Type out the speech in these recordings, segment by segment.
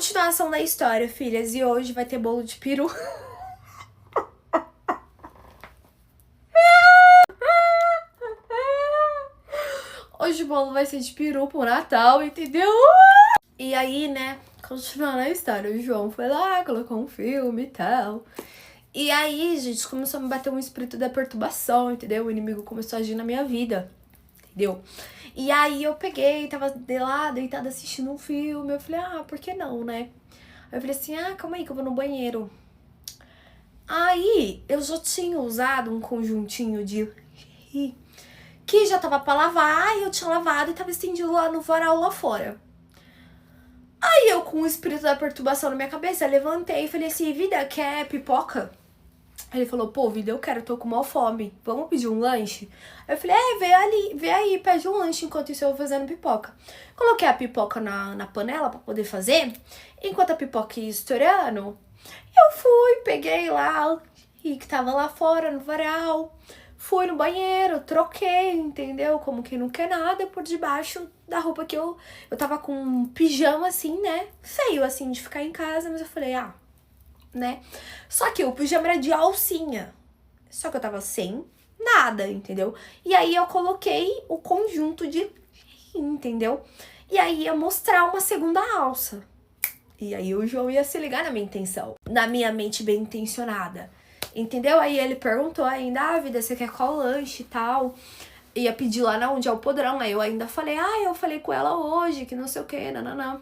Continuação da história, filhas. E hoje vai ter bolo de peru. Hoje o bolo vai ser de peru pro Natal, entendeu? E aí, né, continuando a história, o João foi lá, colocou um filme e tal. E aí, gente, começou a me bater um espírito da perturbação, entendeu? O inimigo começou a agir na minha vida, entendeu? E aí eu peguei, tava de lá, deitada assistindo um filme. Eu falei, por que não, né? Aí eu falei assim, calma aí que eu vou no banheiro. Aí eu já tinha usado um conjuntinho de que já tava pra lavar, e eu tinha lavado e tava estendido lá no varal lá fora. Aí eu, com o espírito da perturbação na minha cabeça, levantei e falei assim, vida, quer pipoca? Ele falou, pô, vida, eu quero, tô com mal fome, vamos pedir um lanche? Aí eu falei, vê aí, pede um lanche enquanto isso eu vou fazendo pipoca. Coloquei a pipoca na panela pra poder fazer, enquanto a pipoca ia estourando, eu fui, peguei lá, e que tava lá fora no varal, fui no banheiro, troquei, entendeu? Como quem não quer nada, por debaixo da roupa que eu tava com um pijama assim, né? Feio assim de ficar em casa, mas eu falei, né? Só que o pijama era de alcinha. Só que eu tava sem nada, entendeu? E aí eu coloquei o conjunto de, entendeu? E aí ia mostrar uma segunda alça. E aí o João ia se ligar na minha intenção, na minha mente bem intencionada, entendeu? Aí ele perguntou ainda, vida, você quer qual lanche e tal? Ia pedir lá na onde é o podrão. Aí eu ainda falei, eu falei com ela hoje, que não sei o que, nananã.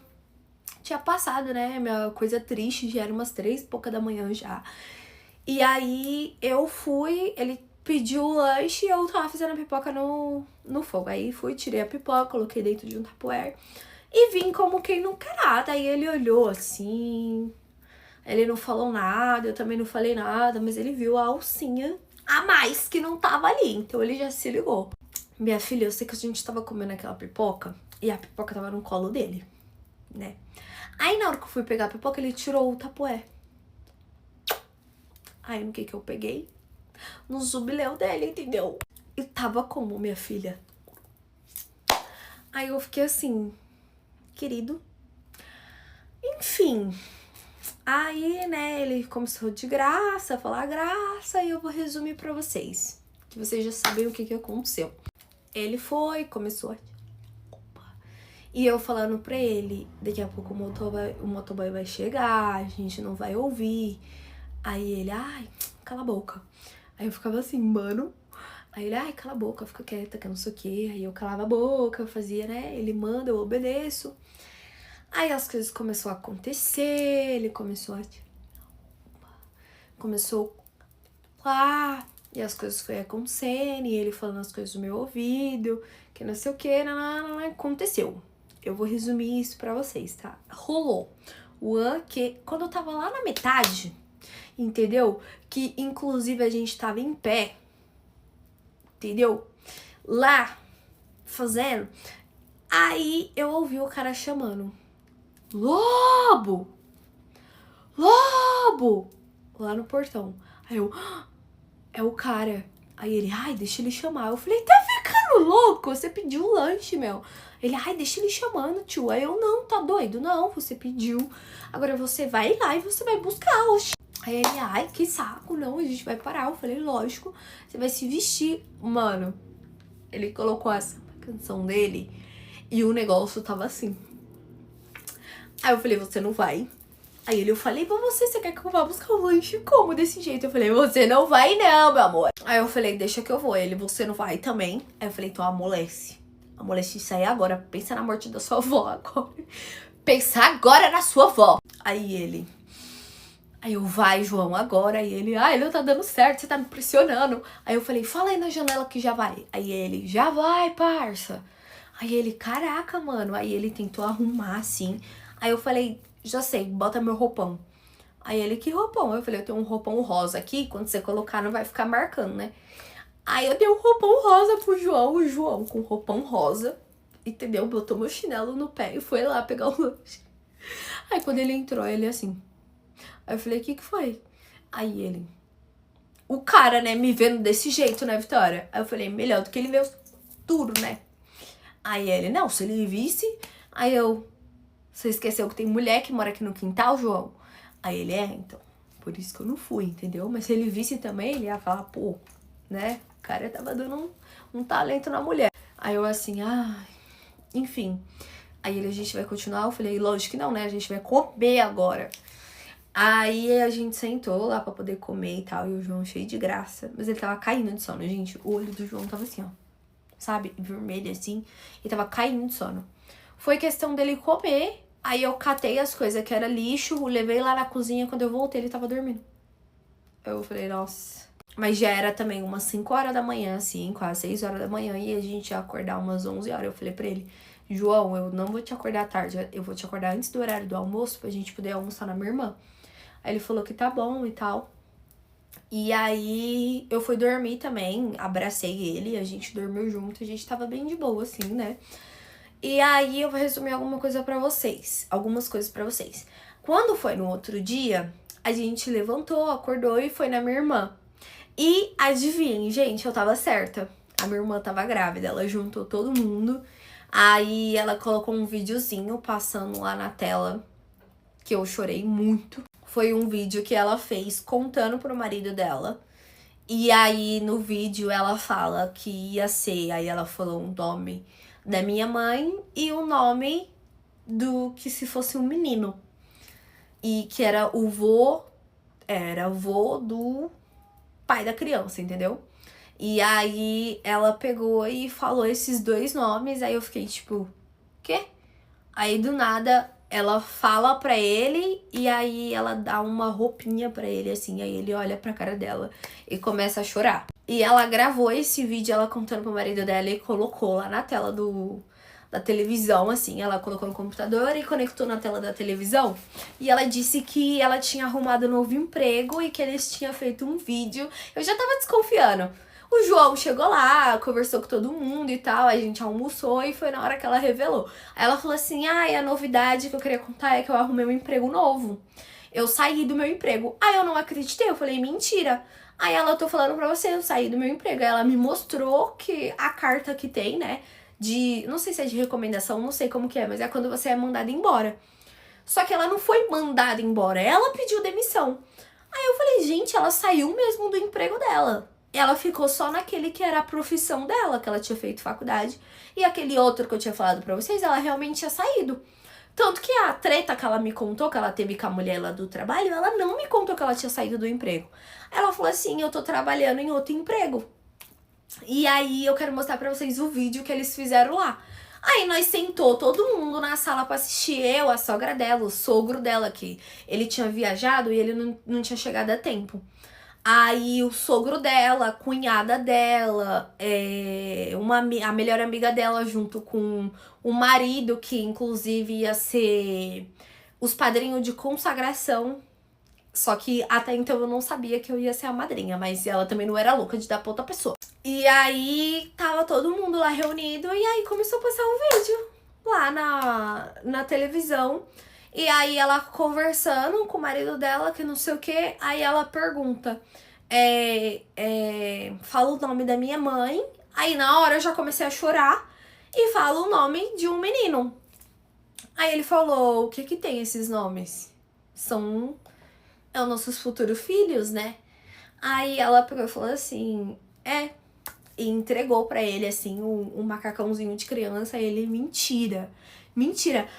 Tinha passado, né, minha coisa triste, já era umas 3h pouca da manhã já. E aí eu fui, ele pediu o lanche e eu tava fazendo a pipoca no fogo. Aí fui, tirei a pipoca, coloquei dentro de um tupperware e vim como quem não quer nada. Aí ele olhou assim, ele não falou nada, eu também não falei nada, mas ele viu a alcinha a mais que não tava ali, então ele já se ligou. Minha filha, eu sei que a gente tava comendo aquela pipoca e a pipoca tava no colo dele, né? Aí na hora que eu fui pegar a pipoca, ele tirou o tapué. Aí no que eu peguei? No jubileu dele, entendeu? E tava como, minha filha? Aí eu fiquei assim, querido. Enfim. Aí, né, ele começou de graça, a falar graça, e eu vou resumir pra vocês, que vocês já sabem o que aconteceu. Ele foi, começou a... E eu falando pra ele, daqui a pouco o motoboy vai chegar, a gente não vai ouvir. Aí ele, cala a boca. Aí eu ficava assim, mano. Aí ele, cala a boca, fica quieta, que eu não sei o quê. Aí eu calava a boca, eu fazia, né? Ele manda, eu obedeço. Aí as coisas começaram a acontecer, ele começou lá, e as coisas foi acontecendo, e ele falando as coisas no meu ouvido, que não sei o que, aconteceu. Eu vou resumir isso pra vocês, tá? Rolou. Que quando eu tava lá na metade, entendeu? Que inclusive a gente tava em pé, entendeu? Lá, fazendo. Aí eu ouvi o cara chamando. Lobo! Lobo! Lá no portão. Aí eu, é o cara. Aí ele, deixa ele chamar. Eu falei, tá ficando louco? Você pediu um lanche, meu. Ele, deixa ele chamando, tio. Aí eu, não, tá doido? Não, você pediu. Agora você vai lá e você vai buscar, oxi. Aí ele, que saco, não, a gente vai parar. Eu falei, lógico, você vai se vestir. Mano, ele colocou essa canção dele e o negócio tava assim. Aí eu falei, você não vai. Aí eu falei pra você quer que eu vá buscar o lanche como desse jeito? Eu falei, você não vai não, meu amor. Aí eu falei, deixa que eu vou. Ele, você não vai também? Aí eu falei, então amolece. Amolece isso aí agora. Pensa na morte da sua avó agora. Pensa agora na sua avó. Aí eu, vai, João, agora. Aí ele, ele não tá dando certo, você tá me pressionando. Aí eu falei, fala aí na janela que já vai. Aí ele, já vai, parça. Aí ele, caraca, mano. Aí ele tentou arrumar assim. Aí eu falei, já sei, bota meu roupão. Aí ele, que roupão? Eu falei, eu tenho um roupão rosa aqui, quando você colocar não vai ficar marcando, né? Aí eu dei um roupão rosa pro João, o João com roupão rosa, entendeu? Botou meu chinelo no pé e foi lá pegar o lanche. Aí quando ele entrou, ele assim... Aí eu falei, o que foi? Aí ele... O cara, né, me vendo desse jeito, né, Vitória? Aí eu falei, melhor do que ele ver tudo, né? Aí ele, não, se ele visse... Aí eu... Você esqueceu que tem mulher que mora aqui no quintal, João? Aí ele, então, por isso que eu não fui, entendeu? Mas se ele visse também, ele ia falar, pô, né? O cara tava dando um talento na mulher. Aí eu assim, enfim. Aí ele, a gente vai continuar? Eu falei, lógico que não, né? A gente vai comer agora. Aí a gente sentou lá pra poder comer e tal, e o João cheio de graça. Mas ele tava caindo de sono, gente. O olho do João tava assim, ó, sabe? Vermelho assim. E tava caindo de sono. Foi questão dele comer. Aí eu catei as coisas que era lixo, levei lá na cozinha. Quando eu voltei, ele tava dormindo. Eu falei, nossa. Mas já era também umas 5 horas da manhã, assim, quase 6 horas da manhã. E a gente ia acordar umas 11 horas. Eu falei pra ele, João, eu não vou te acordar tarde. Eu vou te acordar antes do horário do almoço pra gente poder almoçar na minha irmã. Aí ele falou que tá bom e tal. E aí eu fui dormir também, abracei ele, a gente dormiu junto, a gente tava bem de boa, assim, né? E aí eu vou resumir algumas coisas pra vocês. Quando foi no outro dia, a gente levantou, acordou e foi na minha irmã. E adivinhem, gente, eu tava certa. A minha irmã tava grávida, ela juntou todo mundo. Aí ela colocou um videozinho passando lá na tela, que eu chorei muito. Foi um vídeo que ela fez contando pro marido dela. E aí no vídeo ela fala que ia ser, aí ela falou um nome da minha mãe e o nome do que se fosse um menino. E que era o vô do pai da criança, entendeu? E aí ela pegou e falou esses 2 nomes, aí eu fiquei tipo, quê? Aí do nada ela fala pra ele e aí ela dá uma roupinha pra ele, assim, aí ele olha pra cara dela e começa a chorar. E ela gravou esse vídeo, ela contando pro marido dela e colocou lá na tela da televisão, assim, ela colocou no computador e conectou na tela da televisão. E ela disse que ela tinha arrumado um novo emprego e que eles tinham feito um vídeo. Eu já tava desconfiando. O João chegou lá, conversou com todo mundo e tal, a gente almoçou e foi na hora que ela revelou. Aí ela falou assim, a novidade que eu queria contar é que eu arrumei um emprego novo. Eu saí do meu emprego. Aí eu não acreditei, eu falei, mentira. Aí ela, eu tô falando pra você, eu saí do meu emprego. Aí ela me mostrou que a carta que tem, né, não sei se é de recomendação, não sei como que é, mas é quando você é mandada embora. Só que ela não foi mandada embora, ela pediu demissão. Aí eu falei, gente, ela saiu mesmo do emprego dela. Ela ficou só naquele que era a profissão dela, que ela tinha feito faculdade. E aquele outro que eu tinha falado pra vocês, ela realmente tinha saído. Tanto que a treta que ela me contou, que ela teve com a mulher lá do trabalho, ela não me contou que ela tinha saído do emprego. Ela falou assim, eu tô trabalhando em outro emprego. E aí eu quero mostrar pra vocês o vídeo que eles fizeram lá. Aí nós sentou todo mundo na sala pra assistir, eu, a sogra dela, o sogro dela, que ele tinha viajado e ele não tinha chegado a tempo. Aí o sogro dela, a cunhada dela, a melhor amiga dela junto com o marido, que inclusive ia ser os padrinhos de consagração. Só que até então eu não sabia que eu ia ser a madrinha, mas ela também não era louca de dar pra outra pessoa. E aí tava todo mundo lá reunido e aí começou a passar um vídeo lá na televisão. E aí ela conversando com o marido dela, que não sei o que, aí ela pergunta, fala o nome da minha mãe, aí na hora eu já comecei a chorar e fala o nome de um menino. Aí ele falou, o que que tem esses nomes? São os nossos futuros filhos, né? Aí ela pegou e falou assim, e entregou pra ele, assim, um macacãozinho de criança, e ele, mentira.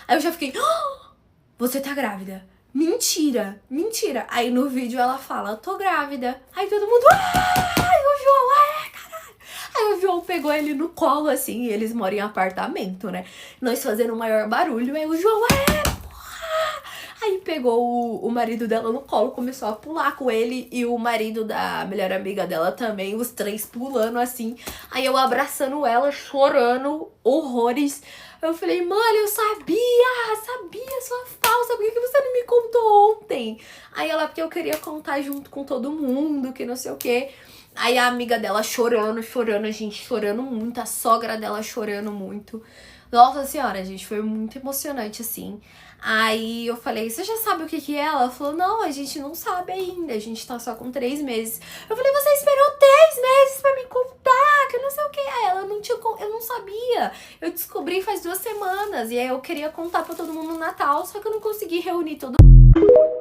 Aí eu já fiquei, você tá grávida? Mentira. Aí no vídeo ela fala, tô grávida. Aí todo mundo, ai, o João, caralho. Aí o João pegou ele no colo, assim, e eles moram em apartamento, né? Nós fazendo o maior barulho, aí o João, porra. Aí pegou o marido dela no colo, começou a pular com ele, e o marido da melhor amiga dela também, os 3 pulando, assim. Aí eu abraçando ela, chorando, horrores. Eu falei, mano, eu sabia, sua falsa, por que você não me contou ontem? Aí ela, porque eu queria contar junto com todo mundo, que não sei o quê. Aí a amiga dela chorando, a gente chorando muito, a sogra dela chorando muito. Nossa senhora, gente, foi muito emocionante, assim. Aí eu falei, você já sabe o que que é? Ela falou, não, a gente não sabe ainda, a gente tá só com 3 meses. Eu falei, você esperou 3 meses pra me contar, que não sei o que. Aí ela não tinha, eu não sabia. Eu descobri faz 2 semanas. E aí eu queria contar pra todo mundo no Natal, só que eu não consegui reunir todo mundo.